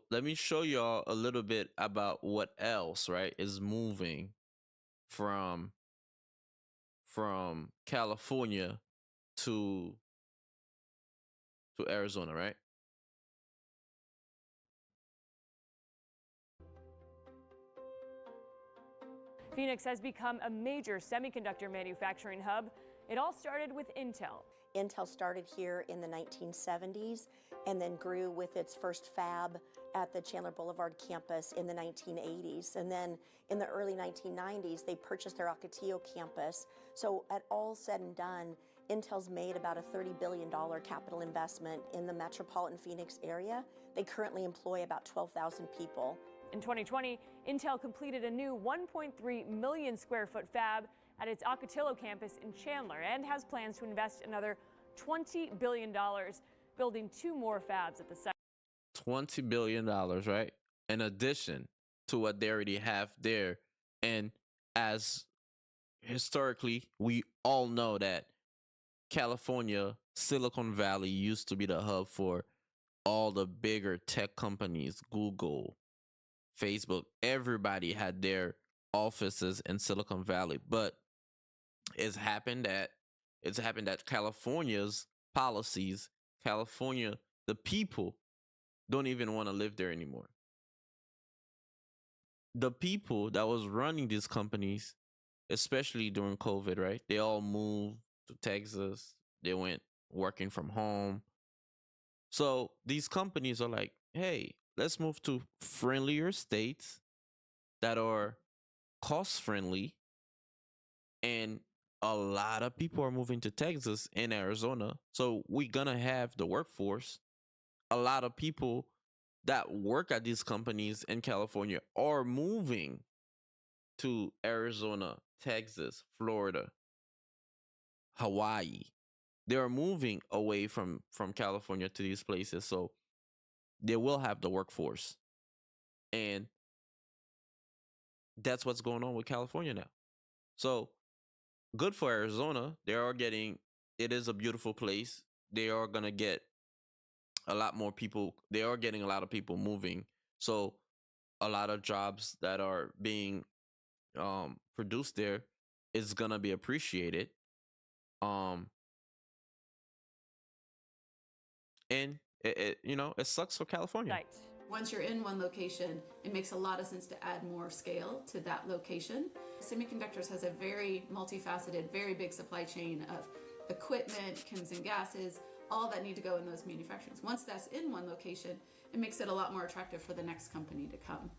let me show y'all a little bit about what else, right, is moving from California to Arizona, right? Phoenix has become a major semiconductor manufacturing hub. It all started with Intel. Intel started here in the 1970s and then grew with its first fab at the Chandler Boulevard campus in the 1980s. And then in the early 1990s, they purchased their Ocotillo campus. So at all said and done, Intel's made about a $30 billion capital investment in the metropolitan Phoenix area. They currently employ about 12,000 people. In 2020, Intel completed a new 1.3 million square foot fab at its Ocotillo campus in Chandler and has plans to invest another $20 billion, building 2 more fabs at the site. $20 billion, right? In addition to what they already have there. And as historically, we all know that California, Silicon Valley used to be the hub for all the bigger tech companies, Google, Facebook, everybody had their offices in Silicon Valley. But it's happened that California's policies, California, the people don't even want to live there anymore. The people that was running these companies, especially during COVID, right? They all moved to Texas. They went working from home. So these companies are like, hey, let's move to friendlier states that are cost friendly. And a lot of people are moving to Texas and Arizona. So we're going to have the workforce. A lot of people that work at these companies in California are moving to Arizona, Texas, Florida, Hawaii. They are moving away from California to these places. So they will have the workforce. And that's what's going on with California now. So good for Arizona. It is a beautiful place. They are going to get a lot more people. They are getting a lot of people moving. So a lot of jobs that are being produced there is going to be appreciated. And it sucks for California. Right. Once you're in one location, it makes a lot of sense to add more scale to that location. Semiconductors has a very multifaceted, very big supply chain of equipment, chems and gases, all that need to go in those manufacturings. Once that's in one location, it makes it a lot more attractive for the next company to come.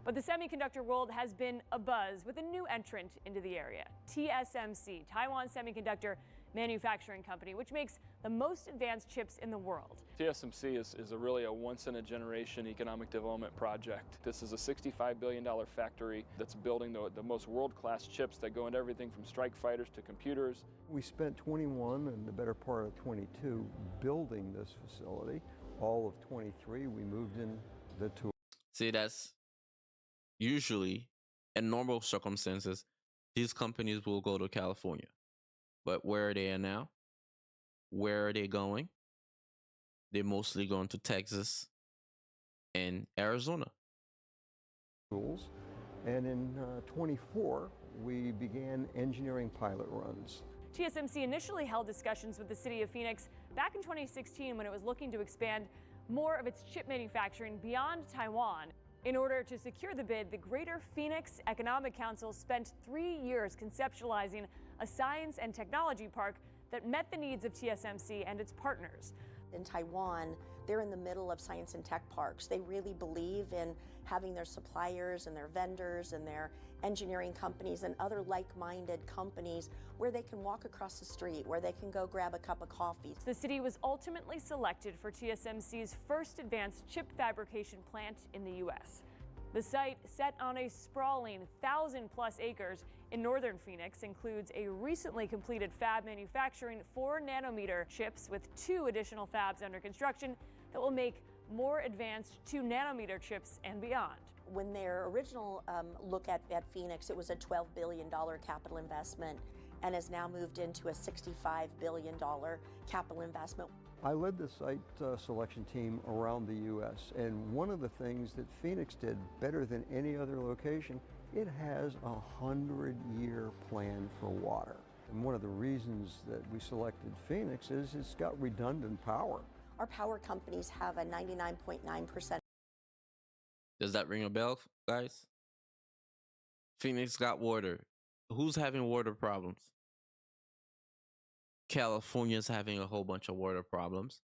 But the semiconductor world has been abuzz with a new entrant into the area, TSMC, Taiwan Semiconductor Manufacturing Company, which makes the most advanced chips in the world. TSMC is really a once-in-a-generation economic development project. This is a $65 billion factory that's building the most world-class chips that go into everything from strike fighters to computers. We spent 21 and the better part of 22 building this facility. All of 23 we moved in the tool. See, that's usually in normal circumstances, these companies will go to California. But where are they at now? Where are they going? They're mostly going to Texas and Arizona. And in 24, we began engineering pilot runs. TSMC initially held discussions with the city of Phoenix back in 2016 when it was looking to expand more of its chip manufacturing beyond Taiwan. In order to secure the bid, the Greater Phoenix Economic Council spent 3 years conceptualizing a science and technology park that met the needs of TSMC and its partners. In Taiwan, they're in the middle of science and tech parks. They really believe in having their suppliers and their vendors and their engineering companies and other like-minded companies where they can walk across the street, where they can go grab a cup of coffee. The city was ultimately selected for TSMC's first advanced chip fabrication plant in the U.S. The site, set on a sprawling 1,000-plus acres in northern Phoenix, includes a recently completed fab manufacturing 4-nanometer chips with 2 additional fabs under construction that will make more advanced 2-nanometer chips and beyond. When their original look at Phoenix, it was a $12 billion capital investment and has now moved into a $65 billion capital investment. I led the site selection team around the U.S., and one of the things that Phoenix did better than any other location, it has a 100-year plan for water. And one of the reasons that we selected Phoenix is it's got redundant power. Our power companies have a 99.9%. Does that ring a bell, guys? Phoenix got water. Who's having water problems? California's having a whole bunch of water problems.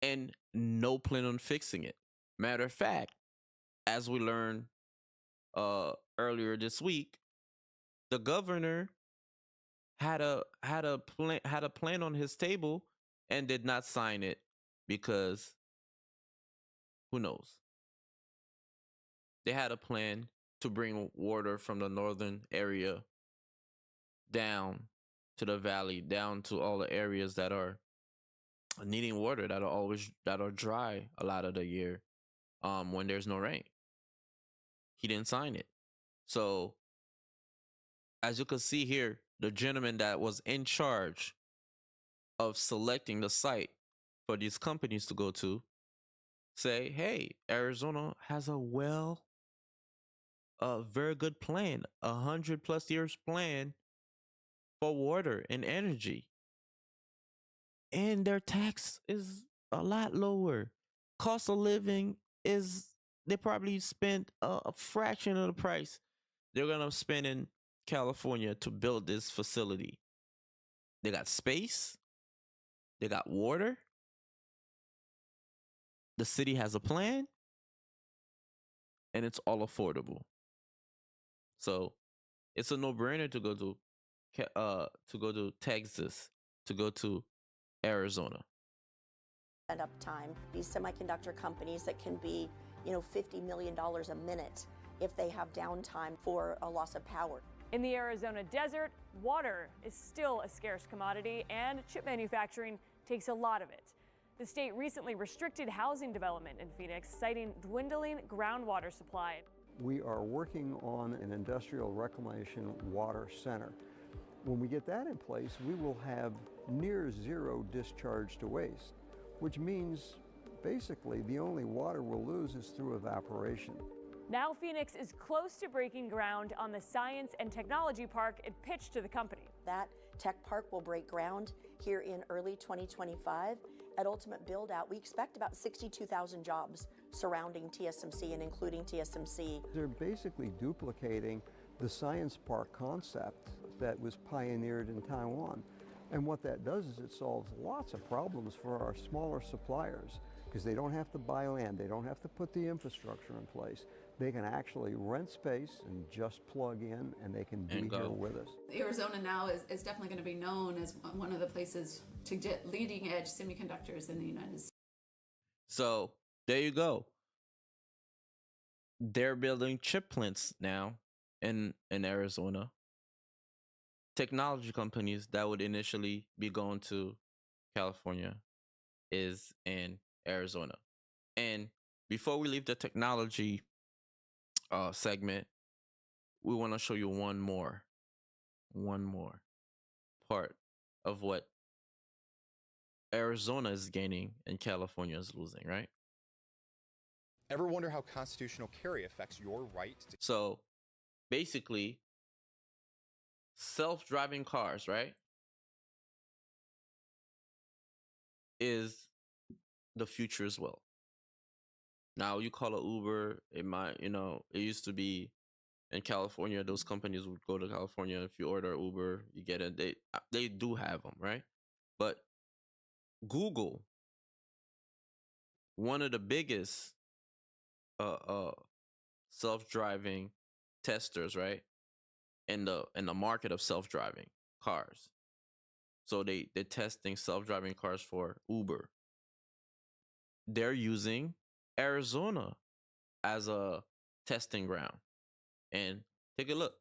And no plan on fixing it. Matter of fact, as we learned earlier this week, the governor had a plan on his table and did not sign it because who knows? They had a plan to bring water from the northern area down to the valley, down to all the areas that are needing water, that are dry a lot of the year, when there's no rain. He didn't sign it. So as you can see here, the gentleman that was in charge of selecting the site for these companies to go to say, hey, Arizona has a very good plan, 100+ years plan for water and energy. And their tax is a lot lower. Cost of living is, they probably spent a fraction of the price they're going to spend in California to build this facility. They got space. They got water. The city has a plan. And it's all affordable. So it's a no-brainer to go to Texas, to go to Arizona. Uptime. These semiconductor companies that can be, $50 million a minute if they have downtime for a loss of power. In the Arizona desert, water is still a scarce commodity, and chip manufacturing takes a lot of it. The state recently restricted housing development in Phoenix, citing dwindling groundwater supply. We are working on an industrial reclamation water center. When we get that in place, we will have near zero discharge to waste, which means basically the only water we'll lose is through evaporation. Now Phoenix is close to breaking ground on the Science and Technology Park it pitched to the company. That tech park will break ground here in early 2025. At ultimate build-out, we expect about 62,000 jobs surrounding TSMC and including TSMC. They're basically duplicating the science park concept that was pioneered in Taiwan. And what that does is it solves lots of problems for our smaller suppliers because they don't have to buy land, they don't have to put the infrastructure in place. They can actually rent space and just plug in, and they can be here with us. Arizona now is definitely going to be known as one of the places to get leading edge semiconductors in the United States. So there you go. They're building chip plants now in Arizona. Technology companies that would initially be going to California is in Arizona. And before we leave the technology segment, we want to show you one more part of what Arizona is gaining and California is losing, right? Ever wonder how constitutional carry affects your right to... So basically, self-driving cars, right, is the future as well. Now you call it Uber, it might, it used to be in California, those companies would go to California. If you order Uber, you get it. They do have them, right? But Google, one of the biggest self-driving testers, right, in the market of self-driving cars. So they're testing self-driving cars for Uber. They're using Arizona as a testing ground. And take a look.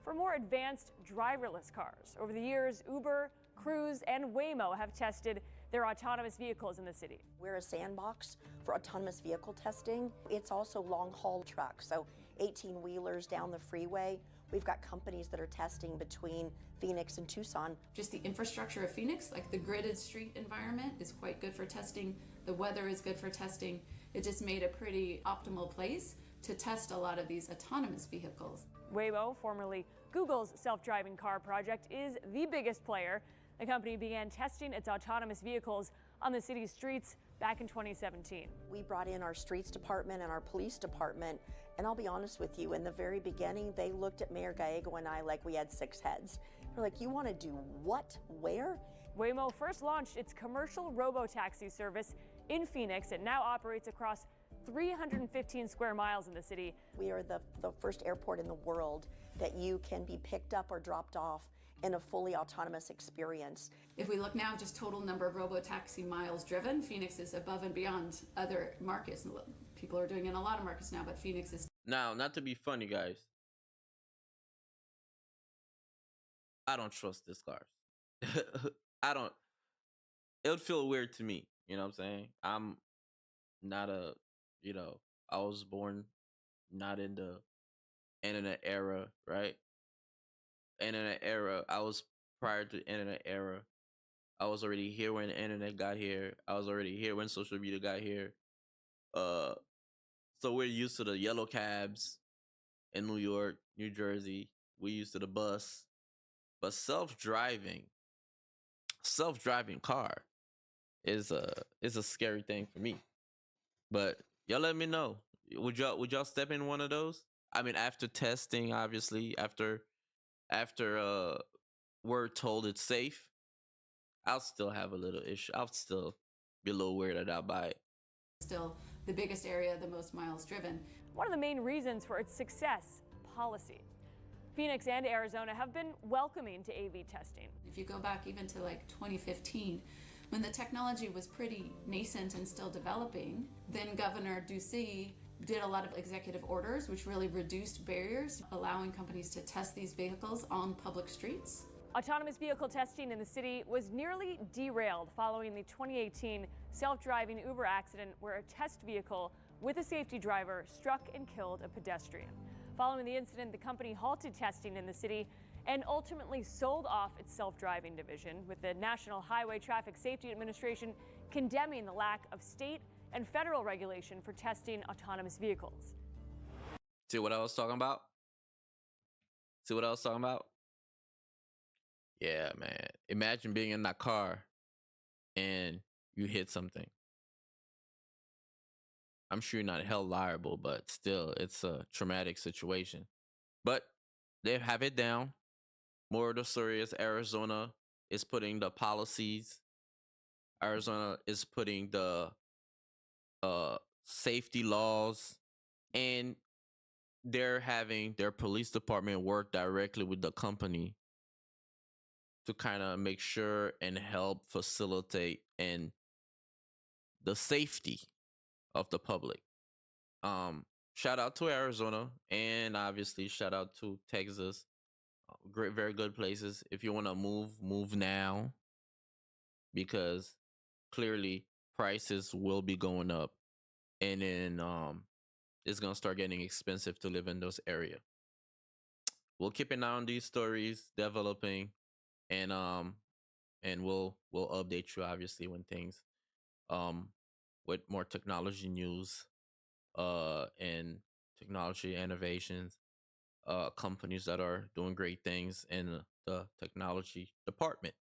For more advanced driverless cars, over the years, Uber, Cruise, and Waymo have tested their autonomous vehicles in the city. We're a sandbox for autonomous vehicle testing. It's also long-haul trucks, so 18-wheelers down the freeway. We've got companies that are testing between Phoenix and Tucson. Just the infrastructure of Phoenix, like the gridded street environment, is quite good for testing. The weather is good for testing. It just made a pretty optimal place to test a lot of these autonomous vehicles. Waymo, formerly Google's self-driving car project, is the biggest player. The company began testing its autonomous vehicles on the city's streets back in 2017. We brought in our streets department and our police department, and I'll be honest with you, in the very beginning, they looked at Mayor Gallego and I like we had six heads. They're like, you want to do what? Where? Waymo first launched its commercial robo-taxi service in Phoenix. It now operates across 315 square miles in the city. We are the first airport in the world that you can be picked up or dropped off in a fully autonomous experience. If we look now, just total number of robo-taxi miles driven, Phoenix is above and beyond other markets. People are doing it in a lot of markets now, but Phoenix is. Now, not to be funny, guys, I don't trust this cars. I don't. It would feel weird to me. You know what I'm saying? I'm not a. I was born not in the internet era, right? Internet era. I was prior to the internet era. I was already here when the internet got here. I was already here when social media got here. So we're used to the yellow cabs in New York, New Jersey. We're used to the bus. But self-driving car is a scary thing for me. But y'all let me know. Would y'all step in one of those? I mean, after testing, obviously, after we're told it's safe, I'll still have a little issue. I'll still be a little weirded out by it. Still the biggest area, the most miles driven. One of the main reasons for its success, policy. Phoenix and Arizona have been welcoming to AV testing. If you go back even to like 2015, when the technology was pretty nascent and still developing, then Governor Ducey did a lot of executive orders which really reduced barriers, allowing companies to test these vehicles on public streets. Autonomous vehicle testing in the city was nearly derailed following the 2018 self-driving Uber accident where a test vehicle with a safety driver struck and killed a pedestrian. Following the incident, the company halted testing in the city and ultimately sold off its self-driving division, with the National Highway Traffic Safety Administration condemning the lack of state and federal regulation for testing autonomous vehicles. See what I was talking about? Yeah, man. Imagine being in that car and you hit something. I'm sure you're not held liable, but still, it's a traumatic situation. But they have it down. More of the story is Arizona is putting the policies. Arizona is putting the safety laws, and they're having their police department work directly with the company to kind of make sure and help facilitate and the safety of the public. Shout out to Arizona, and obviously shout out to Texas. Great, very good places. If you want to move now, because clearly prices will be going up, and then it's gonna start getting expensive to live in those areas. We'll keep an eye on these stories developing, and we'll update you obviously when things with more technology news and technology innovations, companies that are doing great things in the technology department.